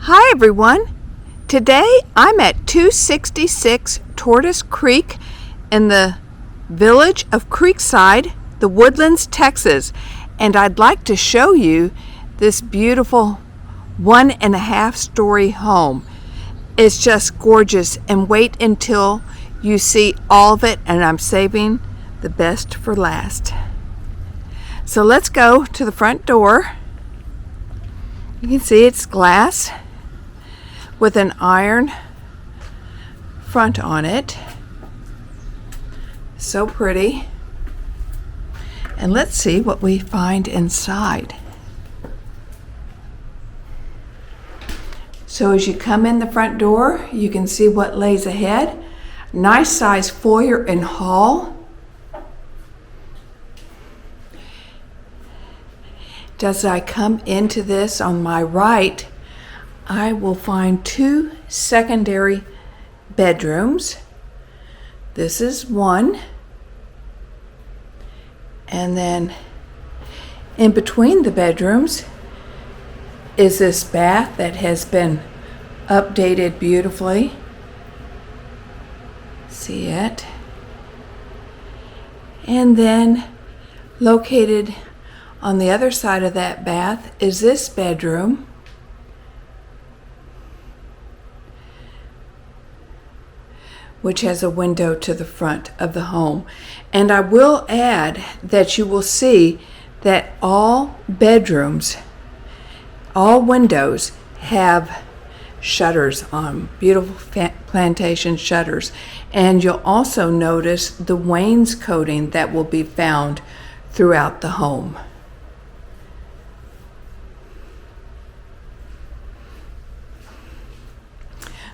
Hi everyone! Today I'm at 266 Tortoise Creek in the village of Creekside, the Woodlands, Texas, and I'd like to show you this beautiful 1.5-story home. It's just gorgeous, and wait until you see all of it, and I'm saving the best for last. So let's go to the front door. You can see it's glass with an iron front on it. So pretty. And let's see what we find inside. So as you come in the front door, you can see what lays ahead. Nice size foyer and hall. As I come into this on my right, I will find 2 secondary bedrooms. This is one. And then in between the bedrooms is this bath that has been updated beautifully. See it? And then located on the other side of that bath is this bedroom. Which has a window to the front of the home. And I will add that you will see that all bedrooms, all windows have shutters on, beautiful plantation shutters. And you'll also notice the wainscoting that will be found throughout the home.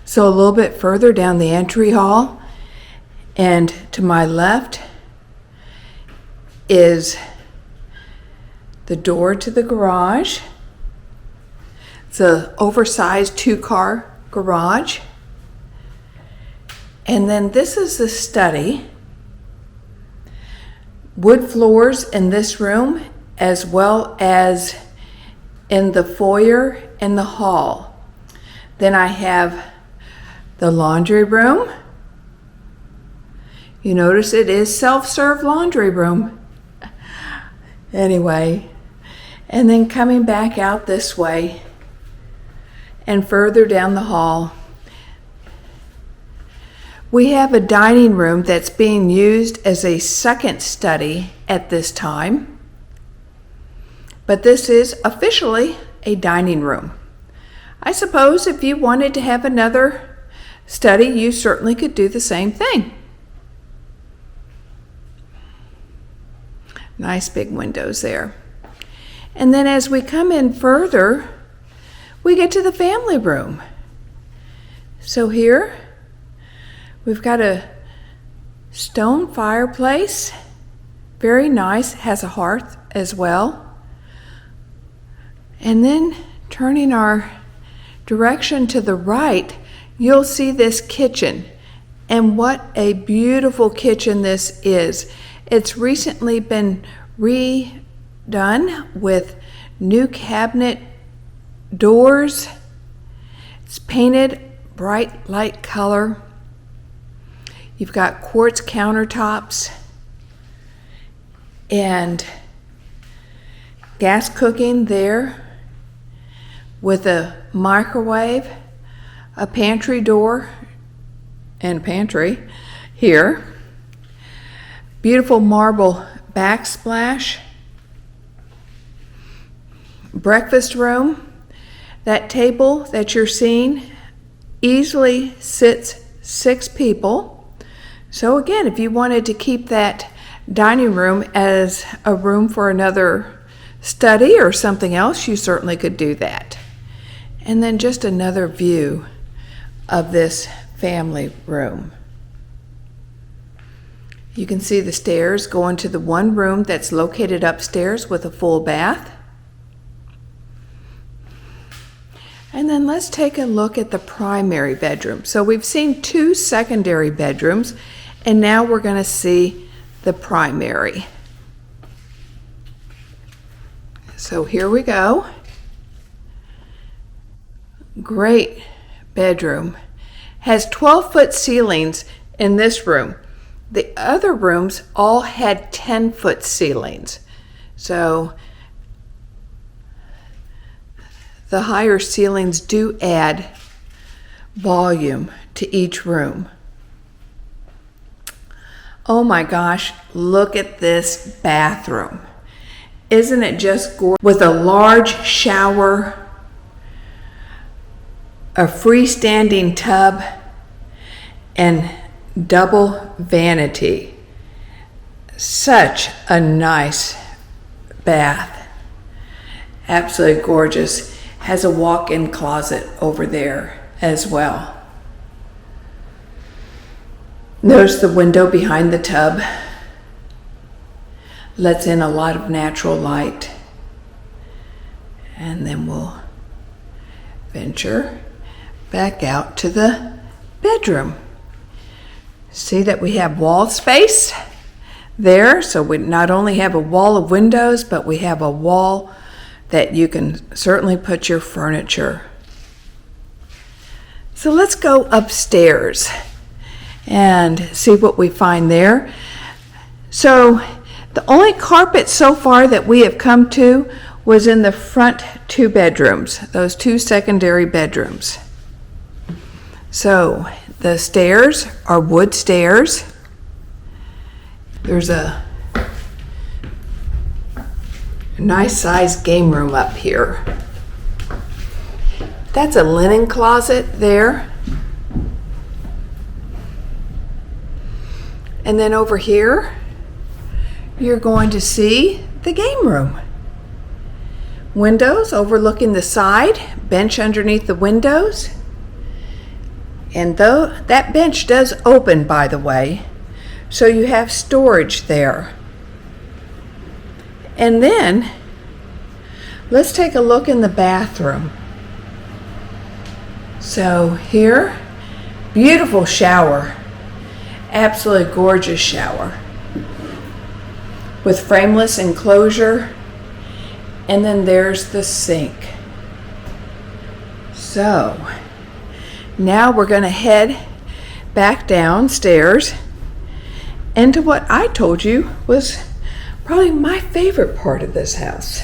So a little bit further down the entry hall, and to my left is the door to the garage. It's an oversized 2-car garage. And then this is the study. Wood floors in this room, as well as in the foyer and the hall. Then I have the laundry room. You notice it is self-serve laundry room. Anyway, and then coming back out this way and further down the hall, we have a dining room that's being used as a second study at this time. But this is officially a dining room. I suppose if you wanted to have another study, you certainly could do the same thing. Nice big windows there. And then as we come in further, we get to the family room. So here we've got a stone fireplace, very nice, has a hearth as well. And then turning our direction to the right, you'll see this kitchen, and what a beautiful kitchen this is. It's recently been redone with new cabinet doors. It's painted bright light color. You've got quartz countertops and gas cooking there with a microwave, a pantry door and pantry here. Beautiful marble backsplash. Breakfast room. That table that you're seeing easily sits 6 people. So again, if you wanted to keep that dining room as a room for another study or something else, you certainly could do that. And then just another view of this family room. You can see the stairs going to the one room that's located upstairs with a full bath. And then let's take a look at the primary bedroom. So we've seen 2 secondary bedrooms, and now we're going to see the primary. So here we go. great bedroom. Has 12-foot ceilings in this room. The other rooms all had 10-foot ceilings. So the higher ceilings do add volume to each room. Oh my gosh, look at this bathroom. Isn't it just gorgeous? With a large shower, a freestanding tub, and double vanity. Such a nice bath. Absolutely gorgeous. Has a walk-in closet over there as well. Notice the window behind the tub lets in a lot of natural light. And then we'll venture back out to the bedroom. See that we have wall space there, so we not only have a wall of windows, but we have a wall that you can certainly put your furniture. So let's go upstairs and see what we find there. So the only carpet so far that we have come to was in the front two bedrooms, those two secondary bedrooms. So the stairs are wood stairs. There's a nice sized game room up here. That's a linen closet there. And then over here, you're going to see the game room. Windows overlooking the side, bench underneath the windows. And though that bench does open, by the way, so you have storage there. And then let's take a look in the bathroom. So here, beautiful shower, absolutely gorgeous shower with frameless enclosure. And then there's the sink. So now we're going to head back downstairs into what I told you was probably my favorite part of this house.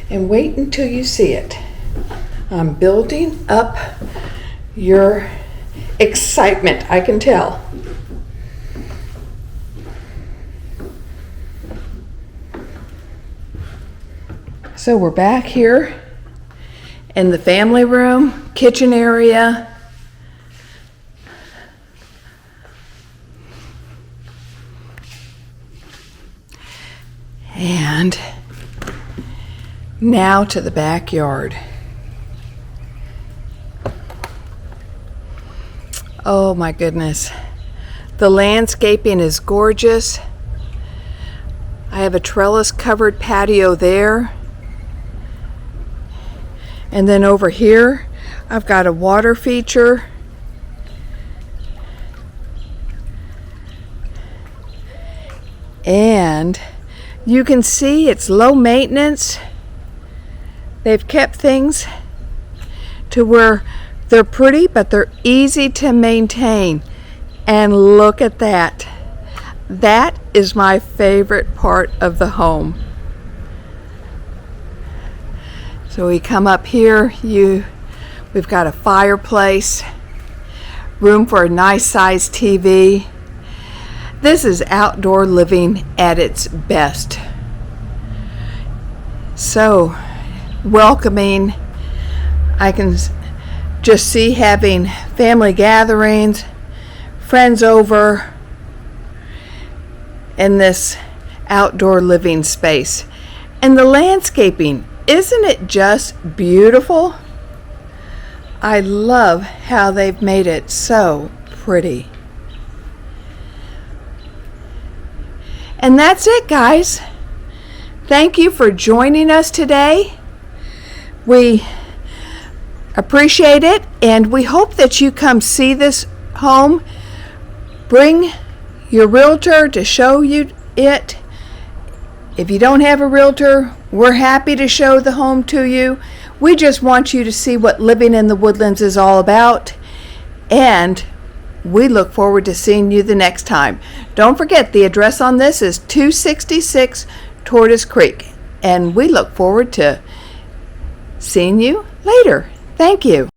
And wait until you see it. I'm building up your excitement, I can tell. So we're back here in the family room, kitchen area. And now to the backyard. Oh my goodness. The landscaping is gorgeous. I have a trellis covered patio there. And then over here, I've got a water feature. And you can see it's low maintenance. They've kept things to where they're pretty, but they're easy to maintain. And look at that. That is my favorite part of the home. So we come up here, we've got a fireplace, room for a nice sized TV. This is outdoor living at its best. So welcoming. I can just see having family gatherings, friends over in this outdoor living space. And the landscaping, isn't it just beautiful? I love how they've made it so pretty. And that's it, guys. Thank you for joining us today. We appreciate it, and we hope that you come see this home. Bring your realtor to show you it. If you don't have a realtor, we're happy to show the home to you. We just want you to see what living in the Woodlands is all about, and we look forward to seeing you the next time. Don't forget, the address on this is 266 Tortoise Creek, and we look forward to seeing you later. Thank you.